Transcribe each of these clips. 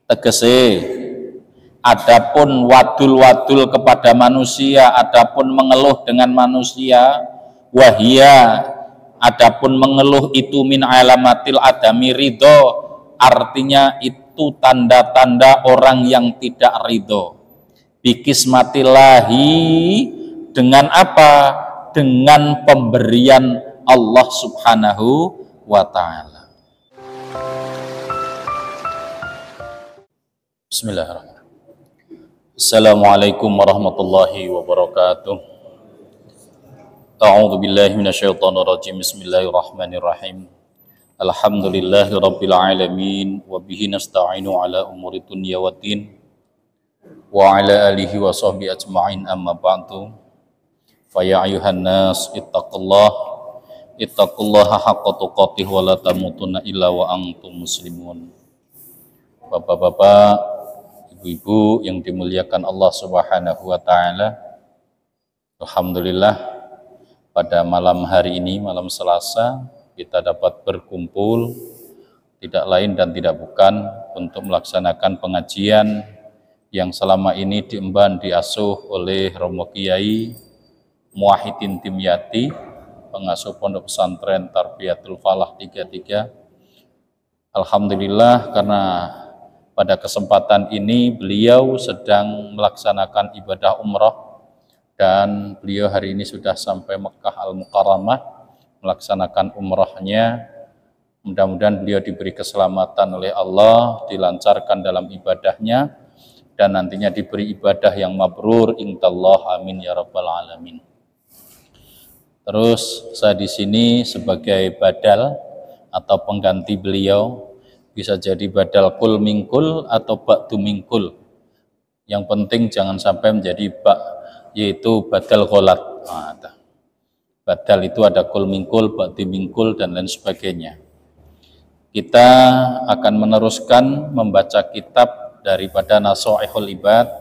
Tegese adapun wadul-wadul kepada manusia, adapun mengeluh dengan manusia, wahia adapun mengeluh itu min alamatil adami ridho, artinya itu tanda-tanda orang yang tidak ridho. Bikismatillahi, dengan apa? Dengan pemberian Allah subhanahu wa ta'ala. Bismillahirrahmanirrahim. Assalamualaikum warahmatullahi wabarakatuh. A'udzu billahi minasyaitonir rajim. Bismillahirrahmanirrahim. Alhamdulillahi rabbil alamin wa bihi nasta'inu ala umuri dunya waddin wa ala alihi wa sahbihi ajma'in, amma ba'du. Fa ya ayyuhan nas ittaqullaha haqqa tuqatih wa la tamutunna illa wa antum muslimun. Bapak-bapak, ibu-ibu yang dimuliakan Allah Subhanahu wa taala. Alhamdulillah, pada malam hari ini, malam Selasa, kita dapat berkumpul tidak lain dan tidak bukan untuk melaksanakan pengajian yang selama ini diemban diasuh oleh Romo Kiai Muwahhidin Dimyati, pengasuh Pondok Pesantren Tarbiyatul Falah 33. Alhamdulillah, karena pada kesempatan ini beliau sedang melaksanakan ibadah umrah dan beliau hari ini sudah sampai Mekah Al-Mukarramah melaksanakan umrahnya. Mudah-mudahan beliau diberi keselamatan oleh Allah, dilancarkan dalam ibadahnya, dan nantinya diberi ibadah yang mabrur insyaallah, amin ya rabbal alamin. Terus saya di sini sebagai badal atau pengganti beliau, bisa jadi badal kul mingkul atau ba'du mingkul. Yang penting jangan sampai menjadi yaitu badal gholat. Badal itu ada kul mingkul, ba'du mingkul, dan lain sebagainya. Kita akan meneruskan membaca kitab daripada Nasoihul Ibad,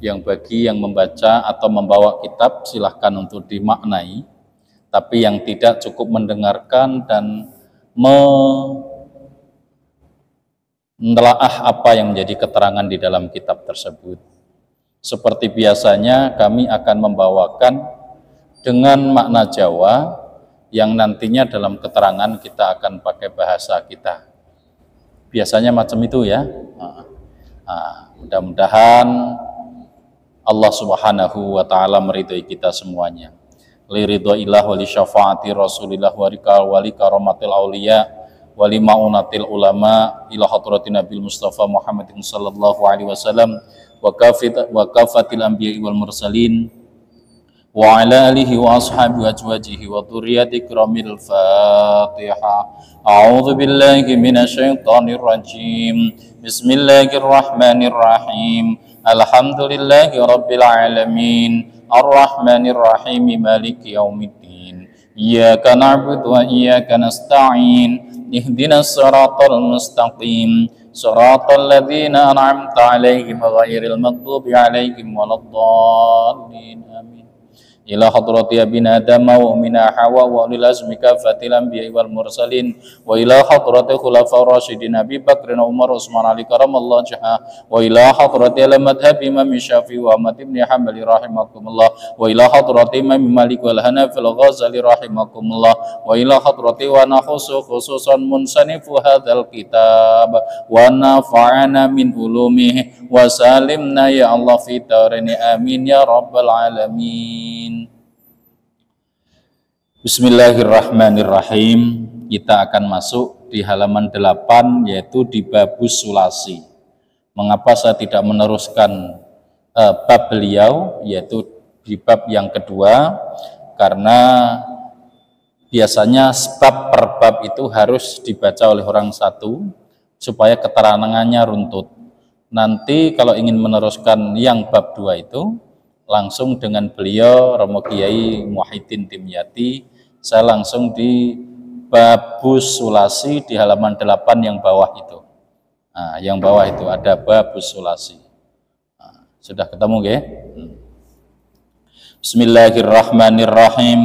yang bagi yang membaca atau membawa kitab silahkan untuk dimaknai, tapi yang tidak cukup mendengarkan dan menelaah apa yang menjadi keterangan di dalam kitab tersebut. Seperti biasanya kami akan membawakan dengan makna Jawa yang nantinya dalam keterangan kita akan pakai bahasa kita. Biasanya macam itu ya. Mudah-mudahan Allah Subhanahu wa ta'ala meridhai kita semuanya. Li ridhoillah wa li syafaati Rasulillah wa li karamatil auliya wa li ma'unatil ulama ila hadratin Nabil Mustafa Muhammadin sallallahu alaihi wasallam wa kafatil anbiya'i wal mursalin wa ala alihi wa ashabihi wa azwajihi wa dzurriyyati kiramil Fatihah. A'udzu billahi minasyaitonir rajim. Bismillahirrahmanirrahim. Alhamdulillahi rabbil alamin. Ar-Rahmanir Rahim. Maliki yaumiddin. Iyyaka na'budu wa iyyaka nasta'in. Ihdinas siratal mustaqim. Siratal ladzina an'amta 'alaihim ghairil maghdubi 'alaihim waladdallin. Amin. Ila hadrati abina Adam wa mina Hawa wa ulil azmi kafatil anbiya'i wal mursalin wa ila hadrati khulafa'ir rasyidin Abi Bakr wa Umar Utsman Ali karamallahu wajhahu wa ila hadrati al-madhhab Imam Syafi'i wa Ahmad ibn Hanbal rahimakumullah wa ila hadrati Imam Malik wal Hanafi al-Ghazali rahimakumullah wa ila hadrati wa nakhusu khususan munsanifu hadzal kitab wa nafa'ana min ulumihi wa salimna ya Allah fi darini amin ya rabbal alamin. Bismillahirrahmanirrahim. Kita akan masuk di halaman 8, yaitu di babus sulasi. Mengapa saya tidak meneruskan bab beliau, yaitu di bab yang kedua? Karena biasanya bab per bab itu harus dibaca oleh orang satu supaya keterangannya runtut. Nanti kalau ingin meneruskan yang bab 2 itu langsung dengan beliau Romo Kiai Muwahhidin Dimyati, saya langsung di babus sulasi di halaman 8 yang bawah itu. Yang bawah itu ada babus sulasi. Sudah ketemu ya? Bismillahirrahmanirrahim.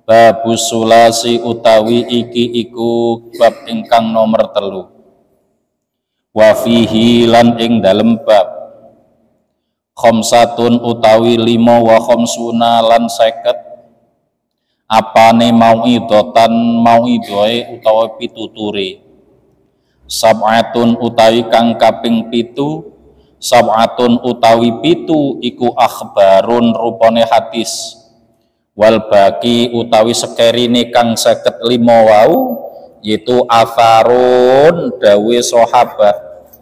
Babus sulasi utawi iki iku bab ingkang nomor 3. Wa fihi lan ing dalem bab khamsatun utawi 5 wa khamsuna lan 50 apane mauidhoe utawa pituture sab'atun utawi kang kaping 7 sab'atun utawi 7 iku akhbarun rupane hadis wal baki utawi sekerine kang 55 wau yaitu atharun dawe sahabat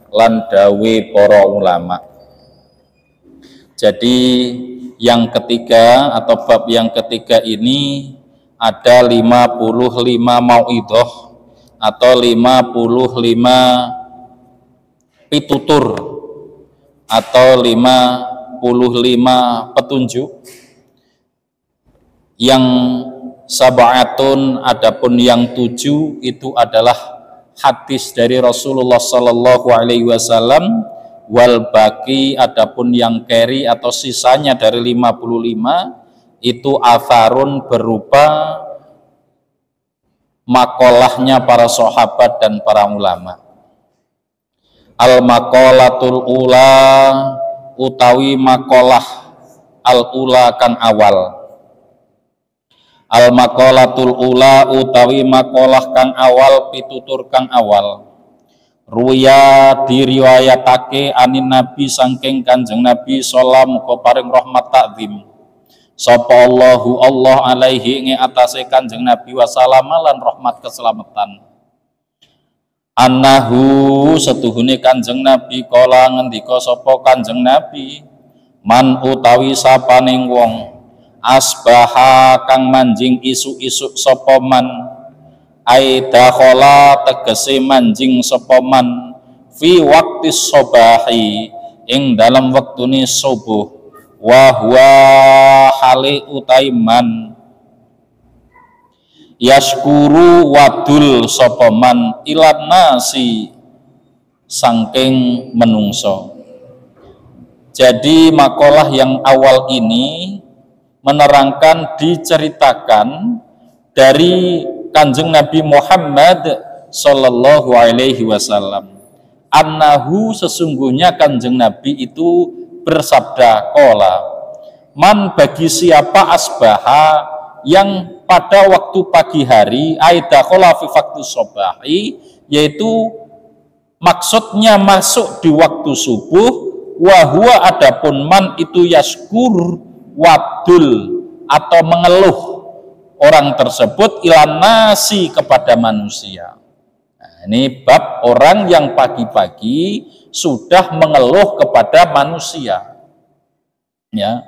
lan dawe para ulama. Jadi yang ketiga atau bab yang ketiga ini ada 55 mauidhah atau 55 pitutur atau 55 petunjuk. Yang sab'atun adapun yang 7 itu adalah hadis dari Rasulullah sallallahu alaihi wasallam, wal baki adapun yang keri atau sisanya dari 55 itu atharun berupa makolahnya para sahabat dan para ulama. Al maqalatul ula utawi makalah al ula kang awal. Al maqalatul ula utawi makalah kang awal pitutur kang awal. Ruya diriwayatake anin nabi saking kanjeng nabi sallam muga paring rahmat takzim sapa Allahu Allah alaihi ing atase kanjeng nabi wasallam lan rahmat keselamatan annahu setuhune kanjeng nabi kala ngendika sapa kanjeng nabi man utawi sapaning wong asbaha kang manjing isuk-isuk sapa man aidakhala tegese manjing sapa man fi waqti sobahi ing dalam wektune subuh wa huwa hale utaiman yaskuru wadul sapa man ilan nasi saking menungso. Jadi makalah yang awal ini menerangkan diceritakan dari Kanjeng Nabi Muhammad sallallahu alaihi wasallam annahu sesungguhnya Kanjeng Nabi itu bersabda qala man bagi siapa asbaha yang pada waktu pagi hari aidakhala fi waqti sobahi yaitu maksudnya masuk di waktu subuh wa huwa adapun man itu yaskur wadul atau mengeluh orang tersebut ilan nasi kepada manusia. Nah, ini bab orang yang pagi-pagi sudah mengeluh kepada manusia. Ya.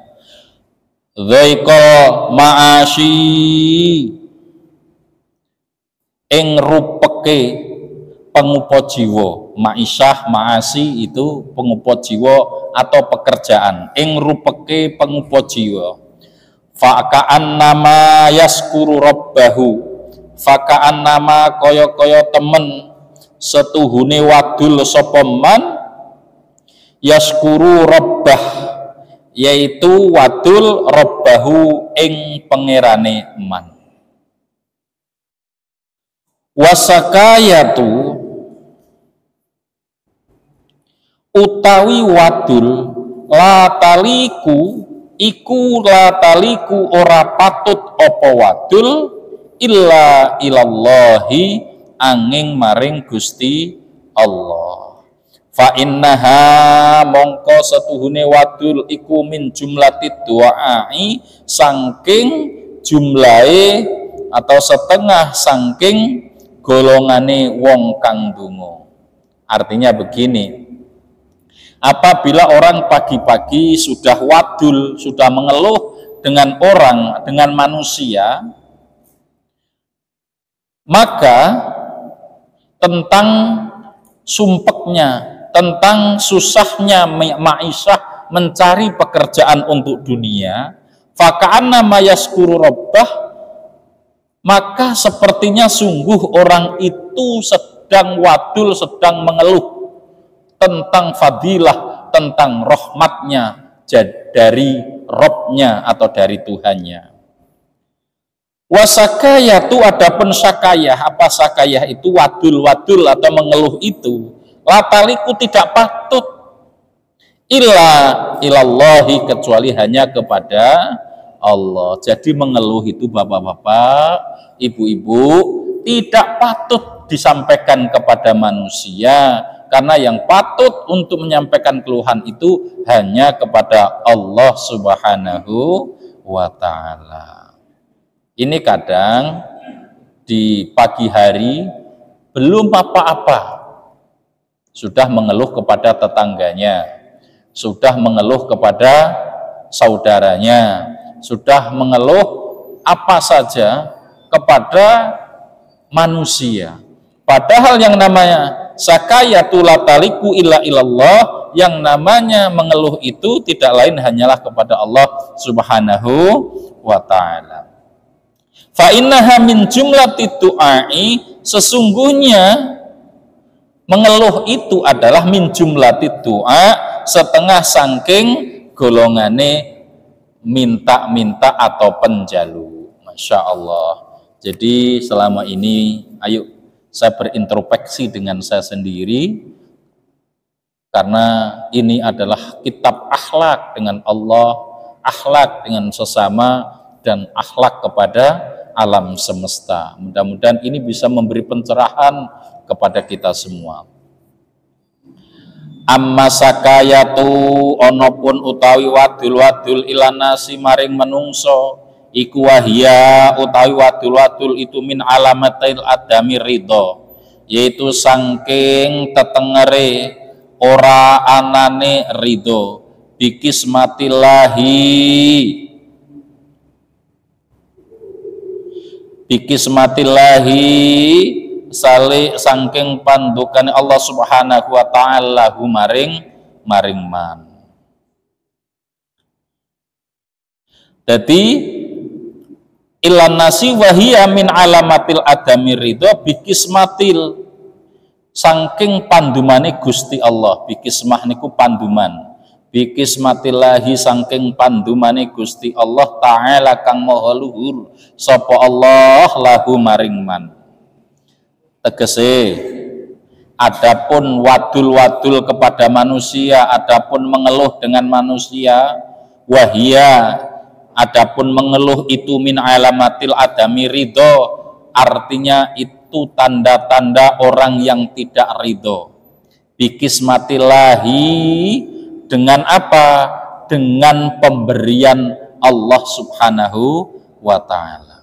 Dzaikal ma'asyi ing rupeke pengupo jiwa. Ma'isyah, ma'asi itu pengupo jiwa atau pekerjaan. Ing rupeke pengupo jiwa. Faka'an nama yaskuru rabbahu. Faka'an nama koyo-koyo temen setuhune wadul sopoman yaskuru rabbah yaitu wadul rabbahu ing pangerane man. Wasakayatu utawi wadul lataliku iku lataliku ora patut apa wadul illa ilallahi angin maring Gusti Allah. Fa innaha mongko setuhune wadul iku min jumlatid du'ai saking jumlahe atau setengah saking golongane wong kang donga. Artinya begini, apabila orang pagi-pagi sudah wadul, sudah mengeluh dengan orang, dengan manusia, maka tentang sumpeknya, tentang susahnya ma'isyah mencari pekerjaan untuk dunia, faka'anna mayaskuru rabbah, maka sepertinya sungguh orang itu sedang wadul, sedang mengeluh tentang fadilah, tentang rahmatnya dari Robnya atau dari Tuhannya. Wasakayatu adapun sakayah, apa sakayah itu wadul-wadul atau mengeluh itu lataliku tidak patut illa ilallahi, kecuali hanya kepada Allah. Jadi mengeluh itu bapak-bapak, ibu-ibu, tidak patut disampaikan kepada manusia, karena yang patut untuk menyampaikan keluhan itu hanya kepada Allah Subhanahu wa ta'ala. Ini kadang di pagi hari belum apa-apa sudah mengeluh kepada tetangganya, sudah mengeluh kepada saudaranya, sudah mengeluh apa saja kepada manusia. Padahal yang namanya sakayatu lataliku illa ilallah, yang namanya mengeluh itu tidak lain hanyalah kepada Allah Subhanahu wa ta'ala. Fa innaha min jumlatit du'ai, sesungguhnya mengeluh itu adalah min jumlatit du'a, setengah saking golongane minta-minta atau penjalu. Masya Allah. Jadi selama ini ayo saya berintrospeksi dengan saya sendiri, karena ini adalah kitab akhlak dengan Allah, akhlak dengan sesama, dan akhlak kepada alam semesta. Mudah-mudahan ini bisa memberi pencerahan kepada kita semua. Amma sakayatu onopun utawi wadul-wadul ilanasi maring menungso, iku wahya utawi wadul-wadul itu min alamatil adami ridho, yaitu sangking tetengere ora anane ridho, bikismatillahi sale sangking pandukane Allah Subhanahu wa ta'ala maring man. Jadi ilan nasi wahia min alamatil adami ridho bikismatil, sangking pandumane Gusti Allah. Bikismah niku panduman, bikismatillahi sangking pandumane Gusti Allah ta'ala kang maha luhur sapa Allah lahu maring man. Tegese adapun wadul-wadul kepada manusia, adapun mengeluh dengan manusia, wahia adapun mengeluh itu min alamatil adami ridho, artinya itu tanda-tanda orang yang tidak ridho. Bikismatillahi, dengan apa? Dengan pemberian Allah Subhanahu wa ta'ala.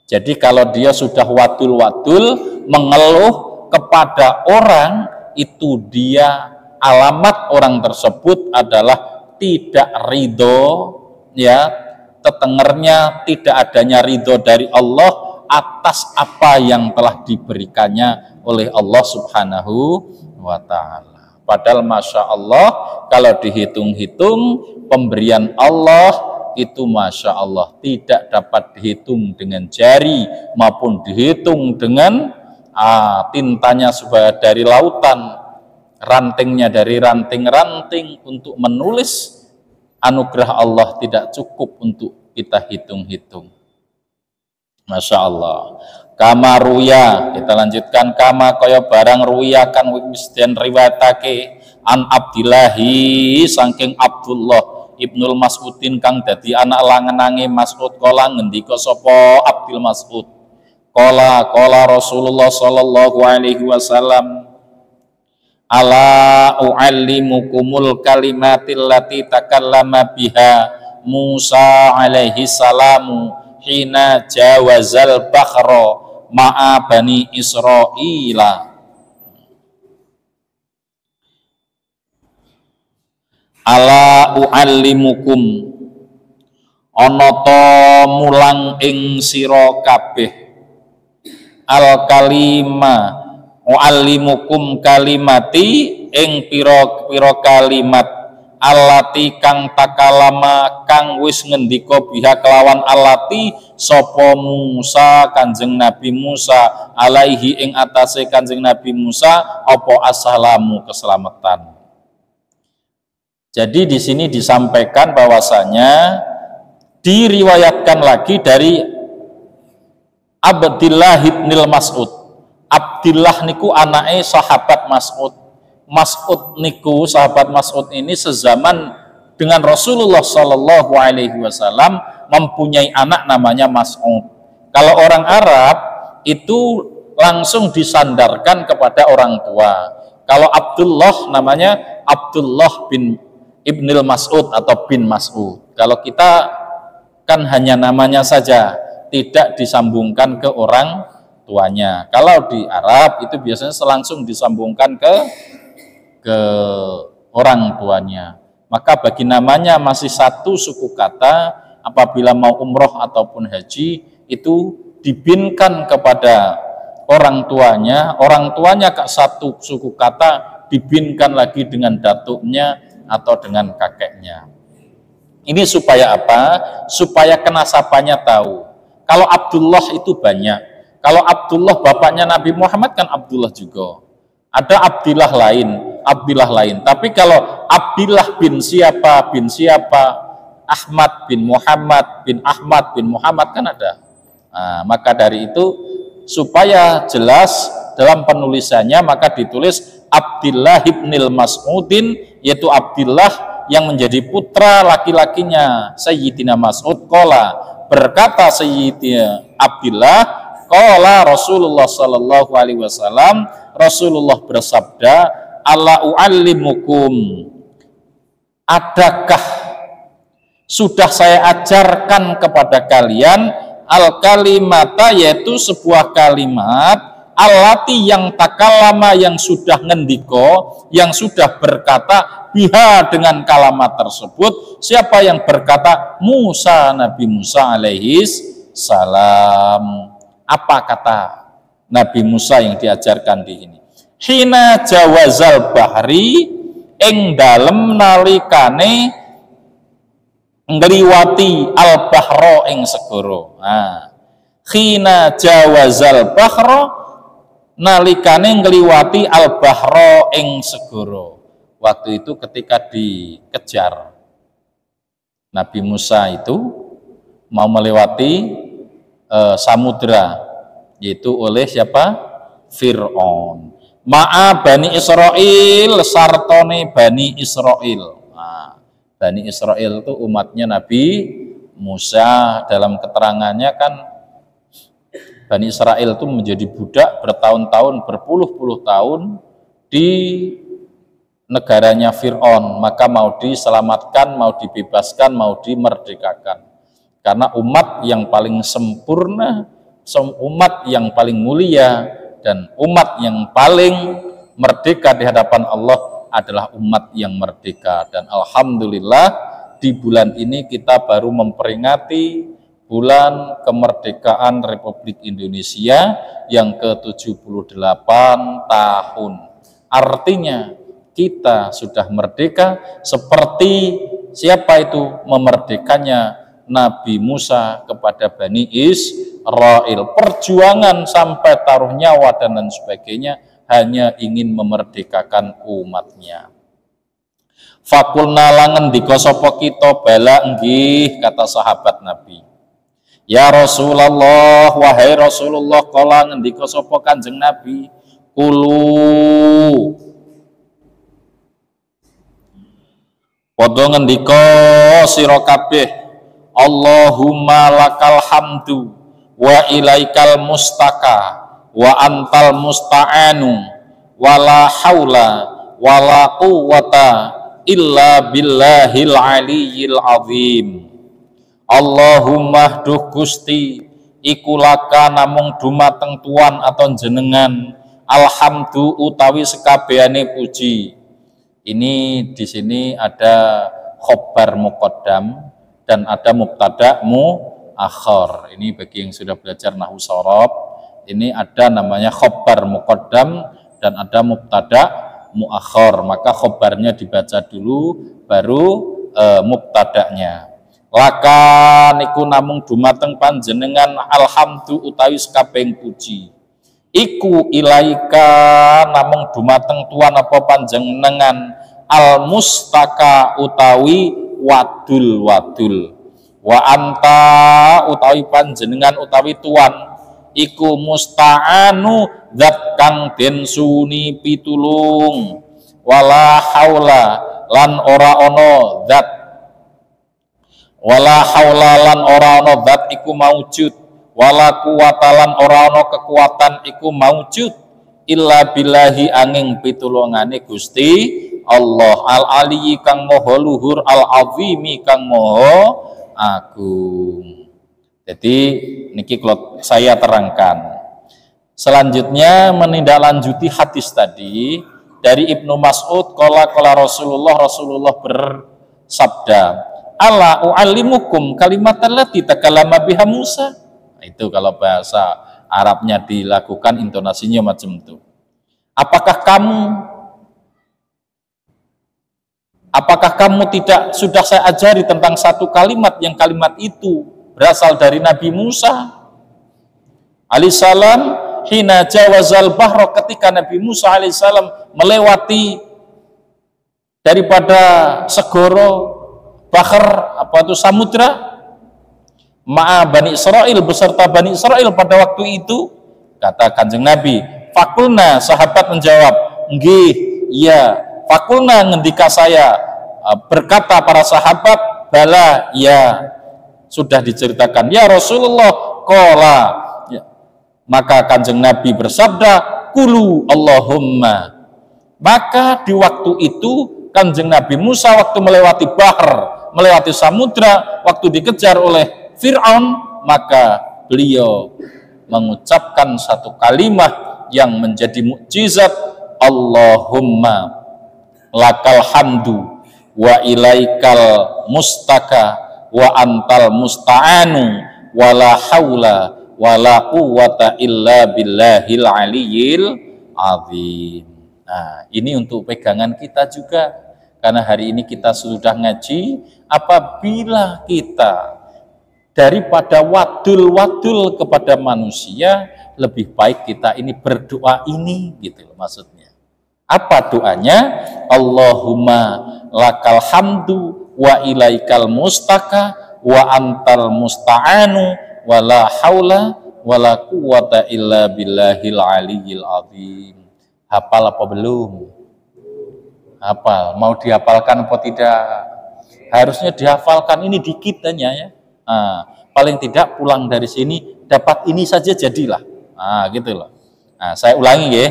Jadi kalau dia sudah wadul-wadul mengeluh kepada orang, itu dia alamat orang tersebut adalah tidak ridho, ya, tetengernya tidak adanya ridho dari Allah atas apa yang telah diberikannya oleh Allah Subhanahu wa ta'ala. Padahal Masya Allah, kalau dihitung-hitung pemberian Allah itu Masya Allah tidak dapat dihitung dengan jari maupun dihitung dengan tintanya dari lautan, rantingnya dari ranting-ranting. Untuk menulis anugerah Allah tidak cukup untuk kita hitung-hitung. Masya Allah. Kama ruya, kita lanjutkan. Kama kaya barang ruya kan wis den riwayatake an Abdillahi saking Abdullah Ibnul Mas'udin kang dadi anak langenange Mas'ud, kala ngendika sapa Abdul Mas'ud, kala Rasulullah sallallahu alaihi wasallam, ala uallimukumul kalimatil lati takallama biha Musa alaihi salamu hina jawazal bakhra ma'a bani Israila. Ala uallimukum, ana ta mulang ing sira kabeh, al kalima uallimukum kalimati ing pira-pira kalimat, alati kang takalama kang wis ngendika biha kelawan alati sapa Musa Kanjeng Nabi Musa alaihi ing atase Kanjeng Nabi Musa apa assalamu, keselamatan. Jadi di sini disampaikan bahwasanya diriwayatkan lagi dari Abdillah ibnil Mas'ud. Abdillah niku anake sahabat Mas'ud. Mas'ud niku, sahabat Mas'ud ini sezaman dengan Rasulullah Shallallahu Alaihi Wasallam, mempunyai anak namanya Mas'ud. Kalau orang Arab itu langsung disandarkan kepada orang tua. Kalau Abdullah namanya Abdullah bin Ibnil Mas'ud atau bin Mas'ud. Kalau kita kan hanya namanya saja, tidak disambungkan ke orang tuanya. Kalau di Arab itu biasanya langsung disambungkan ke orang tuanya. Maka bagi namanya masih satu suku kata, apabila mau umroh ataupun haji itu dibinkan kepada orang tuanya ke satu suku kata, dibinkan lagi dengan datuknya atau dengan kakeknya. Ini supaya apa? Supaya kenasabannya tahu. Kalau Abdullah itu banyak. Kalau Abdullah bapaknya Nabi Muhammad kan Abdullah juga. Ada Abdillah lain. Tapi kalau Abdillah bin siapa, Ahmad bin Muhammad kan ada. Nah, maka dari itu supaya jelas dalam penulisannya maka ditulis Abdillah ibnil Mas'udin, yaitu Abdillah yang menjadi putra laki-lakinya Sayyidina Mas'ud. Qala, berkata Sayyidina Abdillah, qala Rasulullah sallallahu alaihi wasallam, Rasulullah bersabda, ala u'allimukum, adakah sudah saya ajarkan kepada kalian al-kalimata, yaitu sebuah kalimat, alati yang takallama, yang sudah ngendiko, yang sudah berkata biha, dengan kalimat tersebut. Siapa yang berkata? Musa, Nabi Musa alaihi salam. Apa kata Nabi Musa yang diajarkan di sini? Hina jawazal bahri, ing dalem nalikane ngliwati al bahro ing segara. Nah, khina jawazal bahro, nalikane ngliwati al bahro ing segara. Waktu itu ketika dikejar Nabi Musa itu mau melewati samudra, yaitu oleh siapa? Fir'aun. Ma'a Bani Israel, sartone Bani Israel. Nah, Bani Israel itu umatnya Nabi Musa. Dalam keterangannya kan Bani Israel itu menjadi budak bertahun-tahun, berpuluh-puluh tahun di negaranya Fir'aun. Maka mau diselamatkan, mau dibebaskan, mau dimerdekakan. Karena umat yang paling sempurna, umat yang paling mulia, dan umat yang paling merdeka di hadapan Allah adalah umat yang merdeka. Dan alhamdulillah di bulan ini kita baru memperingati bulan kemerdekaan Republik Indonesia yang ke-78 tahun. Artinya kita sudah merdeka seperti siapa itu memerdekanya Nabi Musa kepada Bani Israel. Perjuangan sampai taruh nyawa dan lain sebagainya hanya ingin memerdekakan umatnya. Fakulna langen dikosopo kita, bala nggih, kata sahabat Nabi. Ya Rasulullah, wahai Rasulullah, kala ngendika sapa Kanjeng Nabi, kulu padha ngendika sira kabeh, Allahumma lakal hamdu wa ilaikal mustaka wa antal musta'anu wa la haula wa la quwwata illa billahil aliyyil azim. Allahumma duh Gusti, iku laka namung dumateng tuan atau jenengan, alhamdu utawi sekabehane puji. Ini di sini ada khobar muqaddam dan ada mubtada muakhar. Ini bagi yang sudah belajar nahwu shorof, ini ada namanya khobar muqaddam dan ada mubtada muakhar. Maka khobarnya dibaca dulu, baru mubtadanya. Laka niku namung dumateng panjenengan, alhamdu utawi sakabehing puji. Iku ilaika namung dumateng tuan apa panjenengan, al mustaka utawi wadul, wa anta utawi panjenengan utawi tuan, iku musta'anu zat kang den suni pitulung, wala haula lan ora ono zat, wala haula lan ora ono zat iku maujud, wala quwata lan ora ono kekuatan iku maujud illa billahi angin pitulungane Gusti Allah al-aliyyi kang maha luhur, al-azimi kang maha agung. Jadi niki kalau saya terangkan. Selanjutnya menindaklanjuti hadis tadi dari Ibnu Mas'ud qala Rasulullah bersabda, ala u'allimukum kalimatan lati takallama biha Musa. Nah, itu kalau bahasa Arabnya dilakukan intonasinya macam itu. Apakah kamu tidak sudah saya ajari tentang satu kalimat yang kalimat itu berasal dari Nabi Musa alaihissalam, hina jawazal bahra, ketika Nabi Musa alaihissalam melewati daripada segoro bahar, apa itu samudra, ma'a Bani Israel, beserta Bani Israel pada waktu itu. Kata Kanjeng Nabi, fakulna, sahabat menjawab, nggih, iya. Fakulna, ngendika saya, berkata para sahabat, bala, ya, sudah diceritakan. Ya Rasulullah, kola, ya. Maka Kanjeng Nabi bersabda, kulu Allahumma. Maka di waktu itu Kanjeng Nabi Musa waktu melewati bahar, melewati samudra, waktu dikejar oleh Fir'aun, maka beliau mengucapkan satu kalimat yang menjadi mukjizat, Allahumma lakal hamdu wa ilaikal mustaka wa antal musta'anu wala haula wala quwwata illa billahil aliyyil azim. Nah, ini untuk pegangan kita juga, karena hari ini kita sudah ngaji, apabila kita daripada wadul-wadul kepada manusia, lebih baik kita ini berdoa ini, gitu loh maksudnya. Apa doanya? Allahumma lakal hamdu wa ilaikal mustaka wa antal musta'anu wa la haula wa la quwwata illa billahil aliyyil azim. Hafal apa belum? Hafal. Mau dihafalkan apa tidak? Harusnya dihafalkan, ini dikit hanya ya. Nah, paling tidak pulang dari sini dapat ini saja jadilah. Nah, gitu loh. Nah, saya ulangi ya.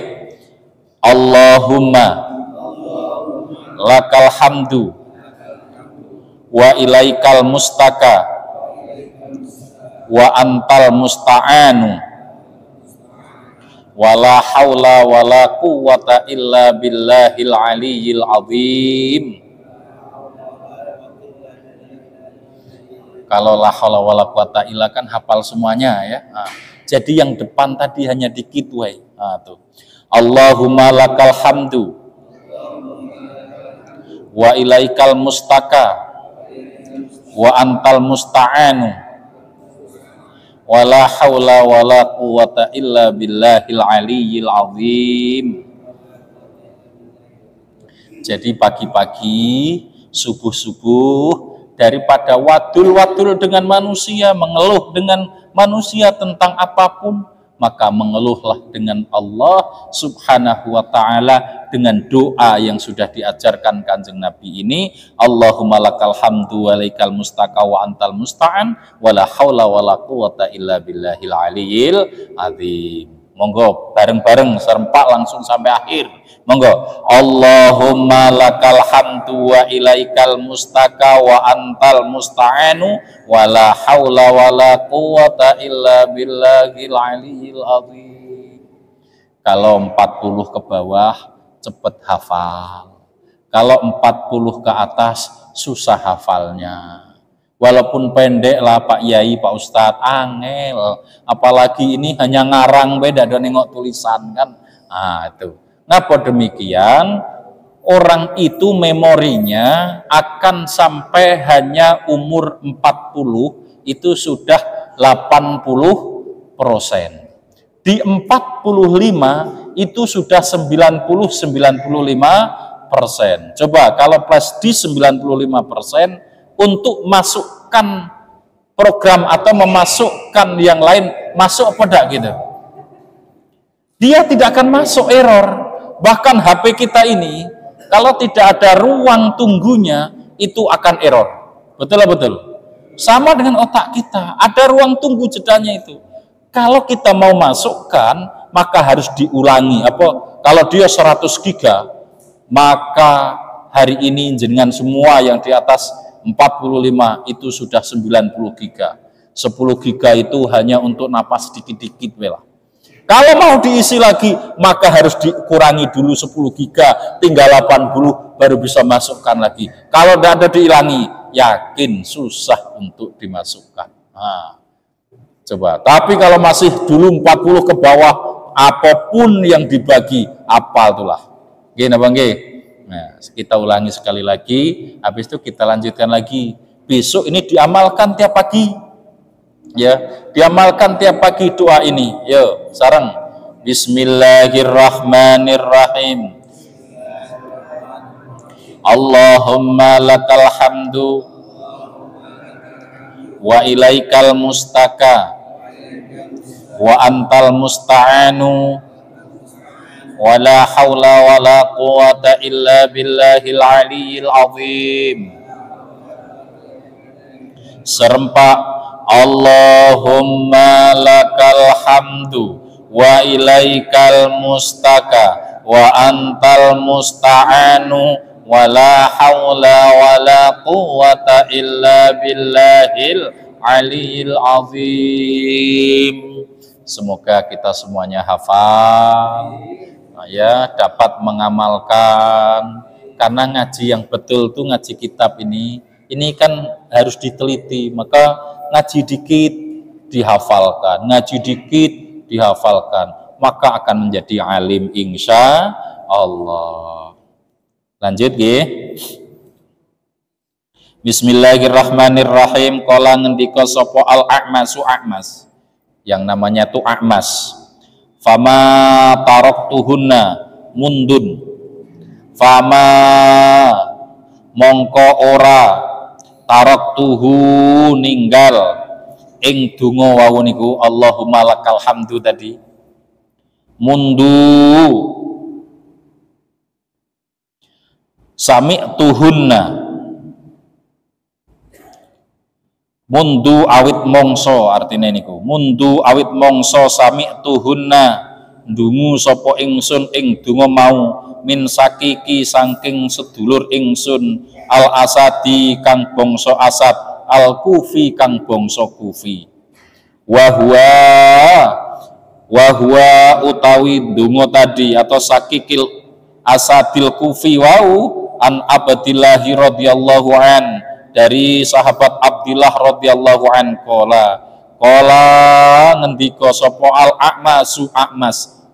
Allahumma lakal hamdu wa ilaikal mustaka wa antal musta'anu wa la haula wa la quwwata illa billahil aliyyil azim. Kalau la haula wa la quwwata illa kan hafal semuanya ya. Nah, jadi yang depan tadi hanya dikit wae. Nah, tuh. Allahumma lakal hamdu wa ilaikal mustaka wa antal musta'anu wa la haula wa la quwwata illa billahil aliyyil azim. Jadi pagi-pagi, subuh-subuh, daripada wadul-wadul dengan manusia, mengeluh dengan manusia tentang apapun, maka mengeluhlah dengan Allah subhanahu wa ta'ala dengan doa yang sudah diajarkan Kanjeng Nabi ini. Allahumma lakal hamdu wa laikal mustaka wa antal musta'an wa la hawla wa la quwwata illa billahil aliyyil azim. Monggo bareng-bareng serempak langsung sampai akhir. Monggo. Allahumma lakal hamdu wa ilaikal mustaka wa antal musta'anu wa la haula wa la quwwata illa billahil aliyyil azim. Kalau 40 ke bawah cepet hafal. Kalau 40 ke atas susah hafalnya. Walaupun pendek lah Pak Yai, Pak Ustadz, angel. Apalagi ini hanya ngarang, beda dan nengok tulisan kan. Nah itu. Ngapa demikian? Orang itu memorinya akan sampai hanya umur 40, itu sudah 80%. Di 45 itu sudah 90-95%. Coba kalau plus di 95%, untuk masukkan program atau memasukkan yang lain masuk apa enggak gitu, dia tidak akan masuk, error. Bahkan HP kita ini Kalau tidak ada ruang tunggunya, itu akan error. Betul lah betul. Sama dengan otak kita, ada ruang tunggu jedanya itu. Kalau kita mau masukkan, maka harus diulangi. Kalau dia 100 giga, maka hari ini dengan semua yang di atas 45 itu sudah 90 giga. 10 giga itu hanya untuk napas dikit-dikit lah. Kalau mau diisi lagi, maka harus dikurangi dulu 10 giga, tinggal 80, baru bisa masukkan lagi. Kalau tidak ada dihilangi, yakin susah untuk dimasukkan. Nah, coba. Tapi kalau masih dulu 40 ke bawah, apapun yang dibagi, apal itulah. Gini Bang G. Nah, kita ulangi sekali lagi, habis itu kita lanjutkan lagi. Besok ini diamalkan tiap pagi. Ya, diamalkan tiap pagi doa ini. Yo, sareng. Bismillahirrahmanirrahim. Allahumma lakal hamdu wa ilaikal mustaka wa antal musta'anu wa la hawla wa la quwata illa billahil aliyyil azim. Serempak. Allahumma lakal hamdu wa ilaikal mustaka wa antal musta'anu wa la hawla wa la quwata illa billahil aliyyil azim. Semoga kita semuanya hafal, ya, dapat mengamalkan. Karena ngaji yang betul tuh ngaji kitab ini kan harus diteliti. Maka ngaji dikit dihafalkan, ngaji dikit dihafalkan, maka akan menjadi alim insya Allah. Lanjut nggih. Bismillahirrahmanirrahim. Qala ngendika sapa al-A'masu A'mas, yang namanya tuh A'mas. Fama taraktuhunna mundun. Fama mongko ora taraktuhu ninggal ing donga wau niku Allahumma lakal hamdu tadi. Mundu sami'tuhunna, mundu awit mongso artine niku. Mundu awit mongso sami'tuhunna ndungu sapa ingsun ing donga mau min sakiki saking sedulur ingsun al asadi kang bangsa Asad, al kufi kang bangsa Kufi. Wa huwa utawi donga tadi atau sakikil asadil Kufi wau an Abdillah radhiyallahu an, dari sahabat Abdillah radhiyallahu an qala ngendika sapa al A'masu A'mas,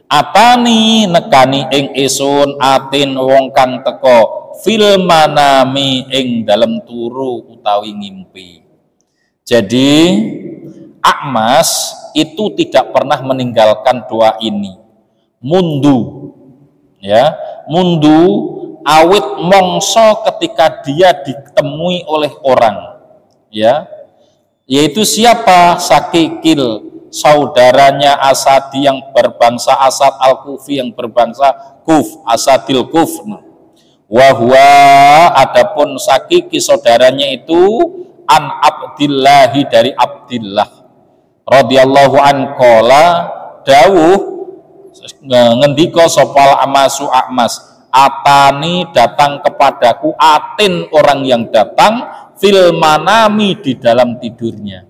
atani nekani ing isun atin wong kang teka fil manami ing dalam turu utawi ngimpi. Jadi A'mas itu tidak pernah meninggalkan doa ini. Mundu, ya, mundu awit mongso ketika dia ditemui oleh orang, ya, yaitu siapa? Sakikil, saudaranya Asadi yang berbangsa Asad, al-Kufi yang berbangsa Kuf, Asadil Kuf. Wahwa adapun sakiki saudaranya itu an Abdillahi, dari Abdillah radhiyallahu an qala dawuh ngendika sopal Amasu A'mas, atani datang kepadaku, atin orang yang datang, fil manami di dalam tidurnya.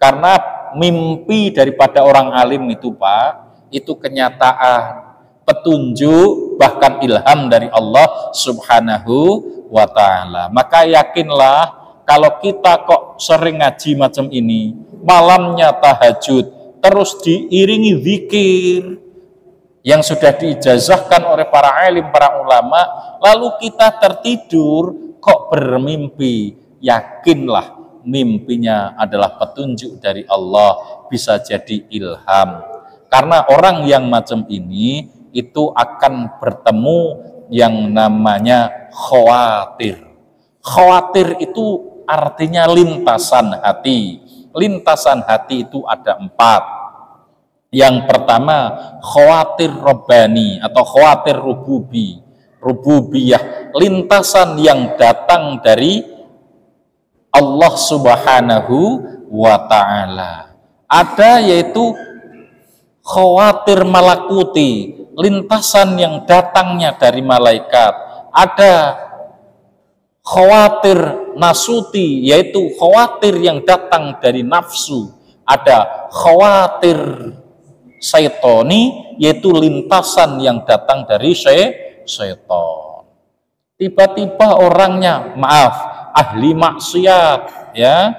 Karena mimpi daripada orang alim itu Pak, itu kenyataan, petunjuk, bahkan ilham dari Allah Subhanahu wa ta'ala. Maka yakinlah kalau kita kok sering ngaji macam ini, malamnya tahajud, terus diiringi zikir yang sudah diijazahkan oleh para alim, para ulama, lalu kita tertidur kok bermimpi, yakinlah mimpinya adalah petunjuk dari Allah, bisa jadi ilham. Karena orang yang macam ini itu akan bertemu yang namanya khawatir. Khawatir itu artinya lintasan hati. Lintasan hati itu ada 4. Yang pertama khawatir robbani atau khawatir rububi. rububiyah, lintasan yang datang dari Allah Subhanahu wa ta'ala. Ada yaitu khawatir malakuti, lintasan yang datangnya dari malaikat. Ada khawatir nasuti, yaitu khawatir yang datang dari nafsu. Ada khawatir syaitoni, yaitu lintasan yang datang dari syaitan. Tiba-tiba orangnya, maaf, ahli maksiat, ya,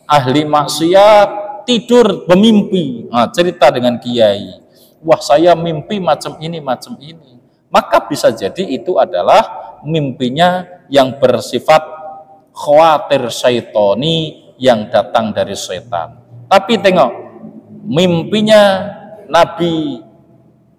ahli maksiat tidur bermimpi, cerita dengan kiai, wah saya mimpi macam ini, maka bisa jadi itu adalah mimpinya yang bersifat khawatir syaitoni yang datang dari setan. Tapi tengok, mimpinya Nabi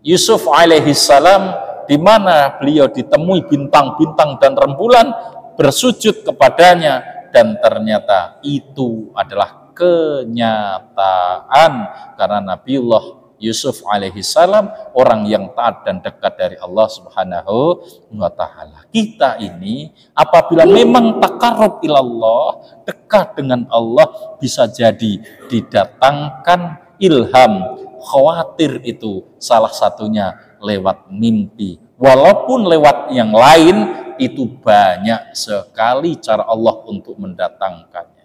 Yusuf alaihissalam, di mana beliau ditemui bintang-bintang dan rembulan bersujud kepadanya, dan ternyata itu adalah kenyataan karena Nabiullah Yusuf alaihissalam orang yang taat dan dekat dari Allah Subhanahu wa ta'ala. Kita ini apabila memang taqarrub ilallah, dekat dengan Allah, bisa jadi didatangkan ilham khawatir itu, salah satunya lewat mimpi. Walaupun lewat yang lain, itu banyak sekali cara Allah untuk mendatangkannya.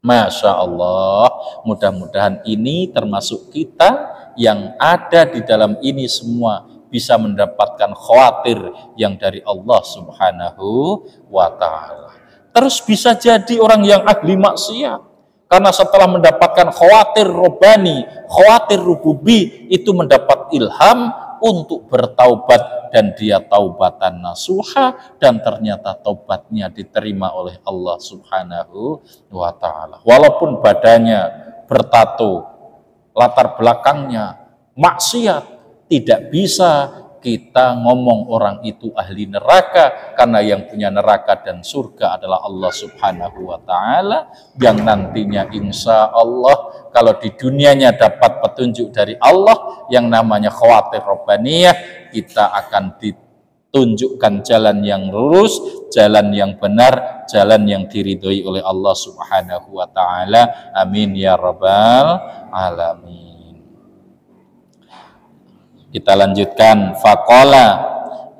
Masya Allah, mudah-mudahan ini termasuk kita yang ada di dalam ini semua bisa mendapatkan khawatir yang dari Allah Subhanahu wa ta'ala. Terus bisa jadi orang yang ahli maksiat, karena setelah mendapatkan khawatir robani, khawatir rububi, itu mendapat ilham untuk bertaubat, dan dia taubatan nasuha, dan ternyata taubatnya diterima oleh Allah Subhanahu wa ta'ala. Walaupun badannya bertato, latar belakangnya maksiat, tidak bisa kita ngomong orang itu ahli neraka, karena yang punya neraka dan surga adalah Allah Subhanahu wa ta'ala, yang nantinya insya Allah kalau di dunianya dapat petunjuk dari Allah yang namanya khawatir robbaniyah, kita akan ditunjukkan jalan yang lurus, jalan yang benar, jalan yang diridhoi oleh Allah Subhanahu wa ta'ala. Amin ya rabbal alamin. Kita lanjutkan. Faqala,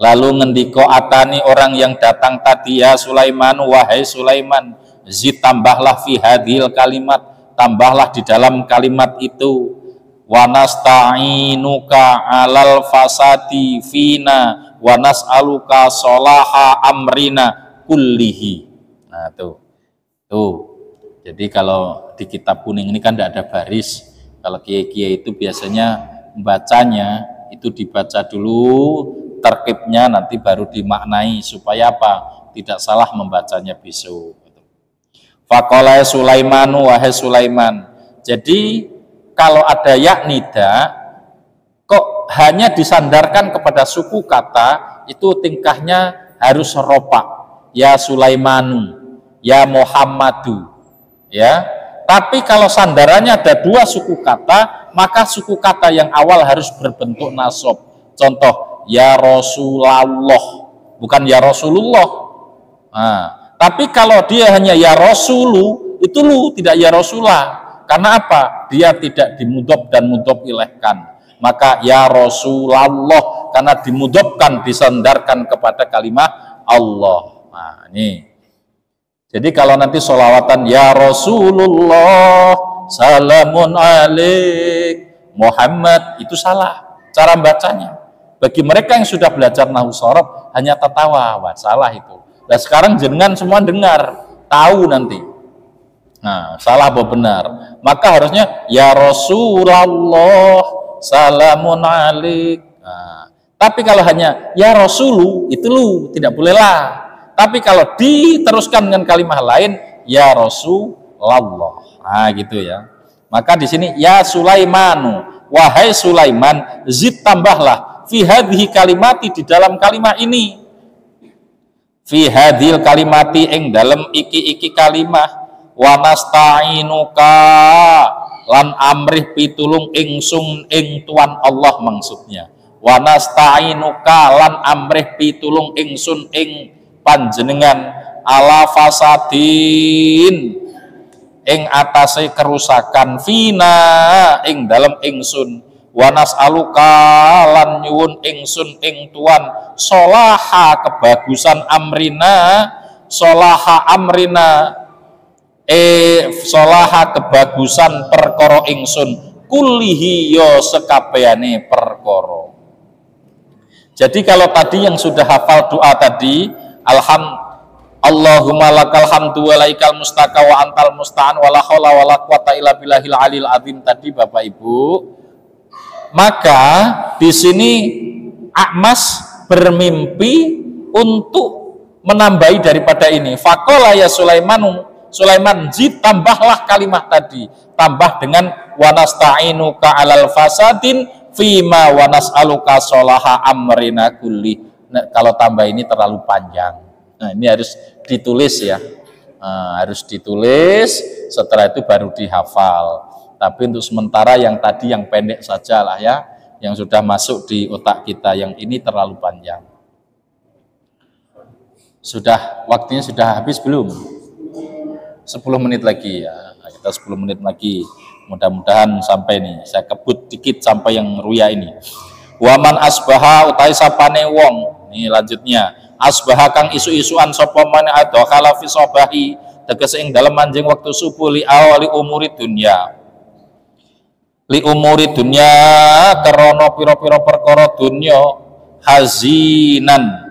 lalu ngendiko atani orang yang datang tadi, ya Sulaiman, wahai Sulaiman, zid tambahlah fi hadhil kalimat, tambahlah di dalam kalimat itu, wa nasta'inuka alal fasadi fina wa nas'aluka sholaha amrina kullihi. Nah tuh. Jadi kalau di kitab kuning ini kan tidak ada baris. Kalau kiai-kiai itu biasanya membacanya itu dibaca dulu terkibnya, nanti baru dimaknai supaya apa? Tidak salah membacanya besok. Faqala Sulaimanu, wahai Sulaiman. Jadi kalau ada ya nida kok hanya disandarkan kepada suku kata, itu tingkahnya harus ropa. Ya Sulaimanu, ya Muhammadu, ya. Tapi kalau sandarannya ada dua suku kata, maka suku kata yang awal harus berbentuk nasab. Contoh, ya Rasulullah, bukan ya Rasulullah. Nah, tapi kalau dia hanya ya Rasulu, itu lu tidak ya Rasulullah. Karena apa? Dia tidak dimudhof dan mudhof ilaihkan. Maka ya Rasulullah, karena dimudhofkan, disandarkan kepada kalimat Allah. Nah, ini. Jadi kalau nanti sholawatan ya Rasulullah salamun alaik Muhammad, itu salah cara bacanya. Bagi mereka yang sudah belajar nahwu shorof hanya tertawa, wah salah itu. Nah sekarang jenengan semua dengar, tahu nanti. Nah salah apa benar? Maka harusnya ya Rasulullah salamun alaik. Nah, tapi kalau hanya ya Rasulu, itu lu tidak bolehlah. Tapi kalau diteruskan dengan kalimat lain, ya Rasulullah, nah gitu ya. Maka di sini ya Sulaimanu, wahai Sulaiman, zid tambahlah fi hadhihi kalimati, di dalam kalimat ini, fi hadhil kalimati, ing dalam iki kalimah, wa nasta'inuka, lan amrih pitulung ingsun ing tuan Allah, maksudnya wa nasta'inuka lan amrih pitulung ingsun ing panjenengan ala fasadin ing atase kerusakan fina ing dalem ingsun wa nas'aluka lan nyuwun ingsun ing Tuhan solaha kebagusan amrina solaha amrina solaha kebagusan perkara ingsun kullihi yo sekabehane perkara. Jadi kalau tadi yang sudah hafal doa tadi Allahumma lakal hamdu wa laikal mustaka wa antal musta'an wa la haula wa la quwata illa billahil alil azim tadi Bapak Ibu, maka di sini Akmas bermimpi untuk menambahi daripada ini. Faqala ya Sulaiman jid, tambahlah kalimat tadi, tambah dengan wa nasta'inuka alal fasadin fima wa nas'aluka sholaha amrina kulli. Nah, kalau tambah ini terlalu panjang. Nah, ini harus ditulis ya, harus ditulis, setelah itu baru dihafal. Tapi untuk sementara yang tadi yang pendek saja lah ya, yang sudah masuk di otak kita, yang ini terlalu panjang. Sudah, waktunya sudah habis belum? 10 menit lagi ya, kita 10 menit lagi, mudah-mudahan sampai nih, saya kebut dikit sampai yang ruya ini. Waman asbaha utai sapane wong, ini lanjutnya. Asbaha kang isu-isuan sapa man adkhala fi sabahi tegese ing dalem manjing waktu subuh li awali umuri dunya karana pira-pira perkara dunya hazinan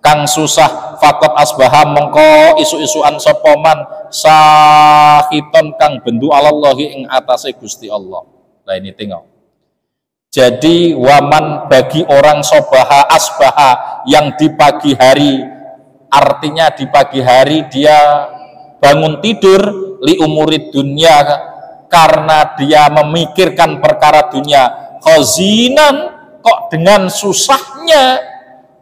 kang susah fakot asbaha mengko isu-isuan sapa man sahiton kang bendu alallahi ing atase Gusti Allah. Lah ini tengok. Jadi waman bagi orang sobaha asbaha yang di pagi hari, artinya di pagi hari dia bangun tidur li umurid dunia karena dia memikirkan perkara dunia khazinan kok dengan susahnya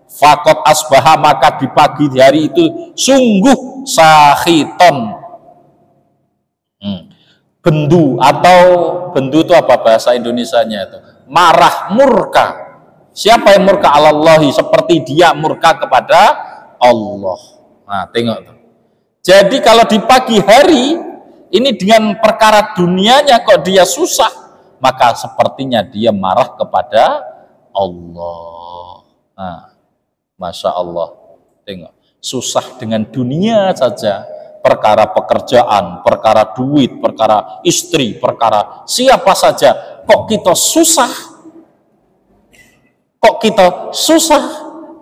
fakot asbaha maka di pagi hari itu sungguh sahiton bendu atau bendu itu apa bahasa Indonesianya itu? Marah, murka. Siapa yang murka Allahi? Seperti dia murka kepada Allah. Nah, tengok tuh. Jadi kalau di pagi hari ini dengan perkara dunianya kok dia susah, maka sepertinya dia marah kepada Allah. Nah, Masya Allah. Tengok, susah dengan dunia saja. Perkara pekerjaan, perkara duit, perkara istri, perkara siapa saja, kok kita susah,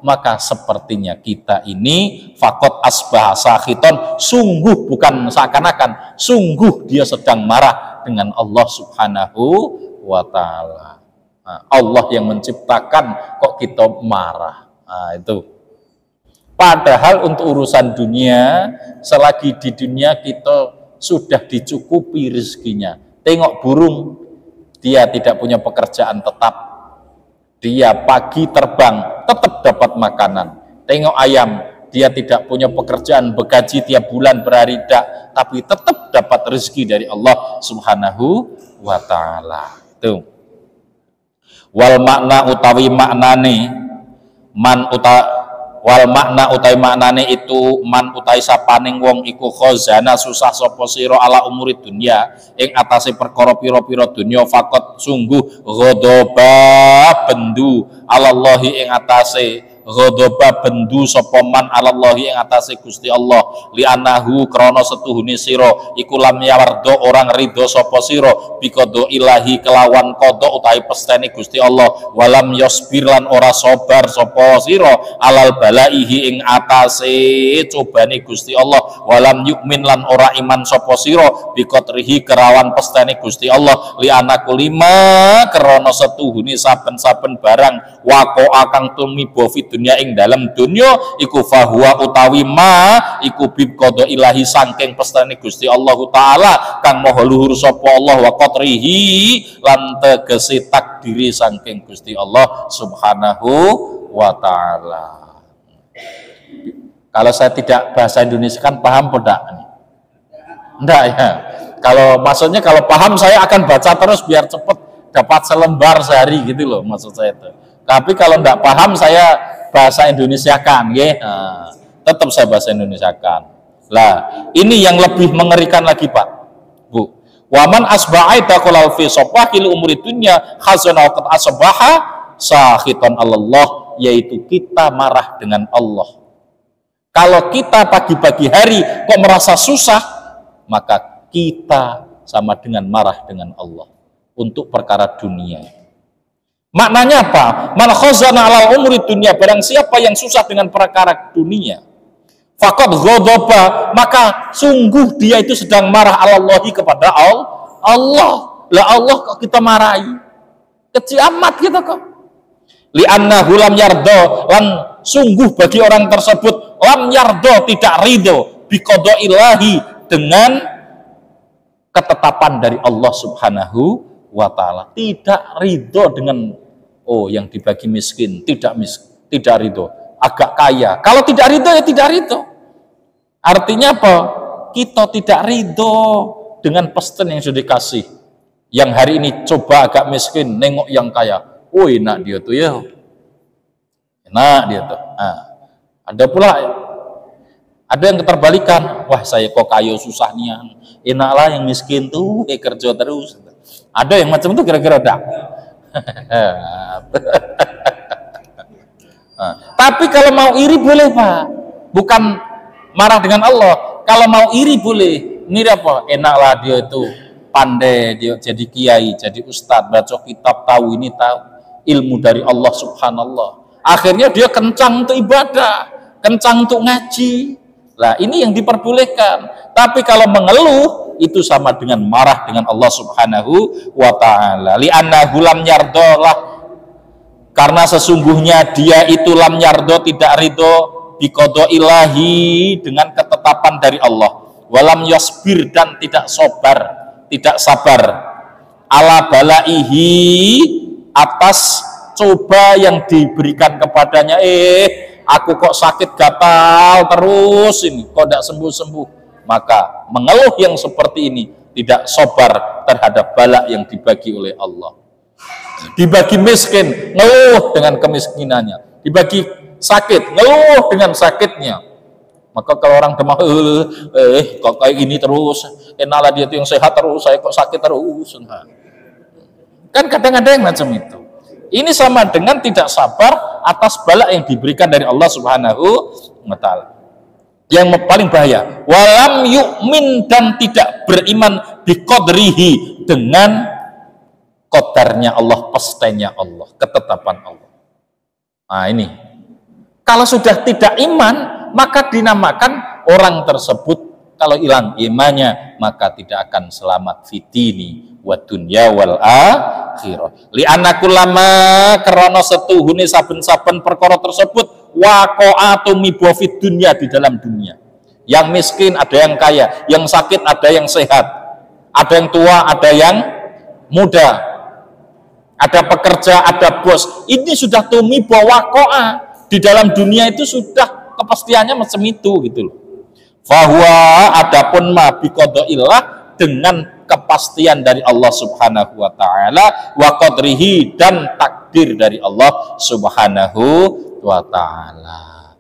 maka sepertinya kita ini fakot asbah sahiton, sungguh bukan seakan-akan, sungguh dia sedang marah dengan Allah Subhanahu wa Ta'ala. Nah, Allah yang menciptakan kok kita marah. Nah, itu. Padahal untuk urusan dunia, selagi di dunia kita sudah dicukupi rezekinya. Tengok burung, dia tidak punya pekerjaan tetap. Dia pagi terbang, tetap dapat makanan. Tengok ayam, dia tidak punya pekerjaan, begaji tiap bulan berhari dak, tapi tetap dapat rezeki dari Allah Subhanahu wa Ta'ala. Itu. Wal makna utawi maknane wal makna utai maknane itu man utai sapaning wong iku khazana susah sapa sira ala umuri dunya ing atase perkara pira-pira dunya fakot sungguh ghadaba bendu alallahi ing atase ghadaba bendu sapa man alallahi ing atase Gusti Allah li anahu krana setuhune sira iku lam yawardo orang ridho sapa sira biqada ilahi kelawan qada utawi pestene Gusti Allah walam yasbir lan ora sabar sapa sira alal balaihi ing atase cobane Gusti Allah walam yukmin lan ora iman sapa sira biqatrihi kerawan pestene Gusti Allah li anaku lima krana setuhune saben-saben barang waqo akang tumiba dunia ing dalam dunia iku fahuwa utawi ma iku bib qada ilahi saking pestane Gusti Allah Ta'ala kang maha luhur sapa Allah wa qatrihi lan tegese takdiri saking Gusti Allah Subhanahu wa Ta'ala. Kalau saya tidak bahasa Indonesia kan paham tidak? Enggak ya. Kalau maksudnya kalau paham saya akan baca terus biar cepat dapat selembar sehari gitu loh maksud saya itu. Tapi kalau enggak paham saya bahasa Indonesiakan, ya. Nah, tetap saya bahasa Indonesiakan. Lah, ini yang lebih mengerikan lagi, Pak, Bu. Waman asba'aita qalal fi sabahil umri dunya khazana qad asbaha sakhitan Allah, yaitu kita marah dengan Allah. Kalau kita pagi-pagi hari kok merasa susah, maka kita sama dengan marah dengan Allah untuk perkara dunia. Maknanya apa? Man khazana alal umri dunia, barang siapa yang susah dengan perkara dunia, faqad ghadaba, maka sungguh dia itu sedang marah alallahi kepada Allah. Lah Allah kok kita marahi? Kecil amat gitu kok. Li'annahu lam yardo, lan sungguh bagi orang tersebut lam yardo, tidak ridho biqadaillahi, dengan ketetapan dari Allah Subhanahu wa ta'ala. Tidak ridho dengan yang dibagi miskin, tidak ridho, agak kaya. Kalau tidak ridho ya tidak ridho. Artinya apa? Kita tidak ridho dengan pesen yang sudah dikasih. Yang hari ini coba agak miskin, nengok yang kaya. Oh enak dia tuh ya. Enak dia tuh. Nah, ada pula ada yang keterbalikan. Wah saya kok kaya susah nian. Enaklah yang miskin tuh kerja terus. Ada yang macam itu kira-kira ada. Nah, tapi kalau mau iri boleh, Pak. Bukan marah dengan Allah. Kalau mau iri boleh. Ini apa? Enaklah dia itu pandai, dia jadi kiai, jadi ustadz, baca kitab, tahu ini, tahu ilmu dari Allah Subhanallah. Akhirnya dia kencang untuk ibadah, kencang untuk ngaji. Lah ini yang diperbolehkan. Tapi kalau mengeluh itu sama dengan marah dengan Allah Subhanahu wa ta'ala. Li'annahu lam yardolah, karena sesungguhnya dia itu lam yardo, tidak ridho biqada ilahi, dengan ketetapan dari Allah. Walam yasbir, dan tidak sabar ala balaihi, atas coba yang diberikan kepadanya. Aku kok sakit gatal terus ini, kok tidak sembuh-sembuh. Maka mengeluh yang seperti ini tidak sabar terhadap bala yang dibagi oleh Allah. Dibagi miskin, ngeluh dengan kemiskinannya. Dibagi sakit, ngeluh dengan sakitnya. Maka kalau orang demam, kok kayak gini terus, enaklah dia itu yang sehat terus, saya kok sakit terus. Nah, kan kadang ada yang macam itu. Ini sama dengan tidak sabar atas bala yang diberikan dari Allah Subhanahu wa ta'ala. Yang paling bahaya, walam yu'min, dan tidak beriman biqadrihi, dengan qadarnya Allah, pestanya Allah, ketetapan Allah. Nah ini, kalau sudah tidak iman, maka dinamakan orang tersebut, kalau hilang imannya, maka tidak akan selamat fitini wa dunya wal akhirah. Li'anna kullama, karena setuhune saben-saben perkara tersebut waqa'atu mibofid dunya, di dalam dunia. Yang miskin ada yang kaya, yang sakit ada yang sehat, ada yang tua ada yang muda, ada pekerja ada bos. Ini sudah tumibo waqa'a, di dalam dunia itu sudah kepastiannya macam itu gitu loh. Fahuwa, adapun ma biqadaillah, dengan kepastian dari Allah Subhanahu wa ta'ala, wa qadrihi, dan takdir dari Allah Subhanahu wa ta'ala.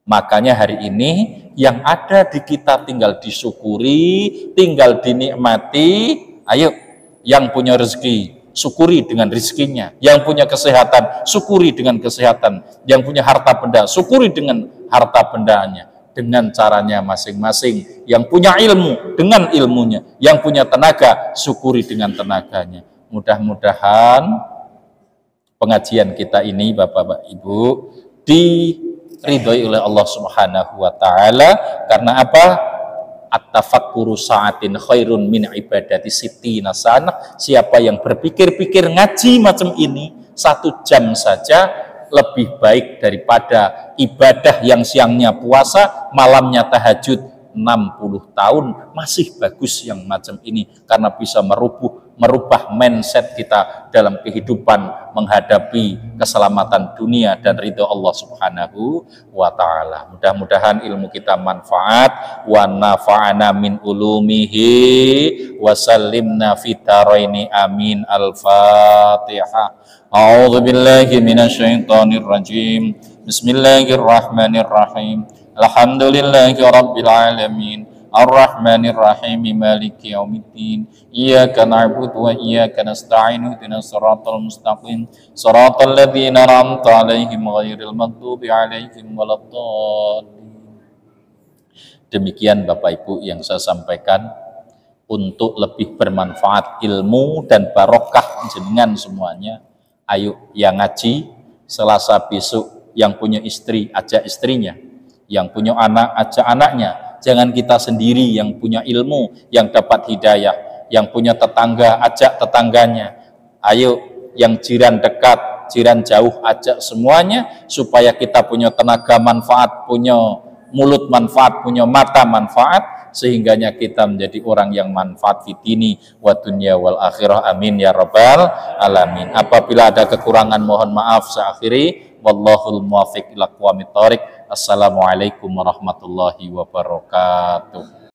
Makanya hari ini yang ada di kita tinggal disyukuri, tinggal dinikmati. Ayo, yang punya rezeki syukuri dengan rezekinya, yang punya kesehatan syukuri dengan kesehatan, yang punya harta benda syukuri dengan harta bendanya, dengan caranya masing-masing. Yang punya ilmu dengan ilmunya, yang punya tenaga syukuri dengan tenaganya. Mudah-mudahan pengajian kita ini Bapak-Bapak Ibu diridhoi oleh Allah Subhanahu wa ta'ala. Karena apa? At-tafakkuru sa'atin khairun min ibadati sittina sanah. Siapa yang berpikir-pikir ngaji macam ini 1 jam saja lebih baik daripada ibadah yang siangnya puasa, malamnya tahajud 60 tahun. Masih bagus yang macam ini, karena bisa merubah mindset kita dalam kehidupan menghadapi keselamatan dunia dan ridho Allah Subhanahu wa Ta'ala. Mudah-mudahan ilmu kita manfaat, wa nafa'ana min ulumihi wa sallimna fitaraini amin. Al-Fatihah. A'udzu billahi minasyaitonir rajim. Bismillahirrahmanirrahim. Alhamdulillahi rabbil alamin. Ar-Rahmanir Rahim. Maliki yaumiddin. Iyyaka na'budu wa iyyaka nasta'in. Ihdinas siratal mustaqim. Siratal ladzina an'amta 'alaihim ghairil maghdubi 'alaihim waladdallin. Demikian Bapak Ibu yang saya sampaikan. Untuk lebih bermanfaat ilmu dan barokah jenengan semuanya, ayo yang ngaji Selasa besok, yang punya istri ajak istrinya, yang punya anak ajak anaknya. Jangan kita sendiri yang punya ilmu, yang dapat hidayah, yang punya tetangga ajak tetangganya. Ayo yang jiran dekat, jiran jauh ajak semuanya, supaya kita punya tenaga manfaat, punya mulut manfaat, punya mata manfaat, sehingganya kita menjadi orang yang manfaat fitini wa dunya wal akhirah. Amin ya rabbal alamin. Apabila ada kekurangan mohon maaf. Saya akhiri, wallahul muwaffiq ila aqwamit thoriq. Assalamualaikum warahmatullahi wabarakatuh.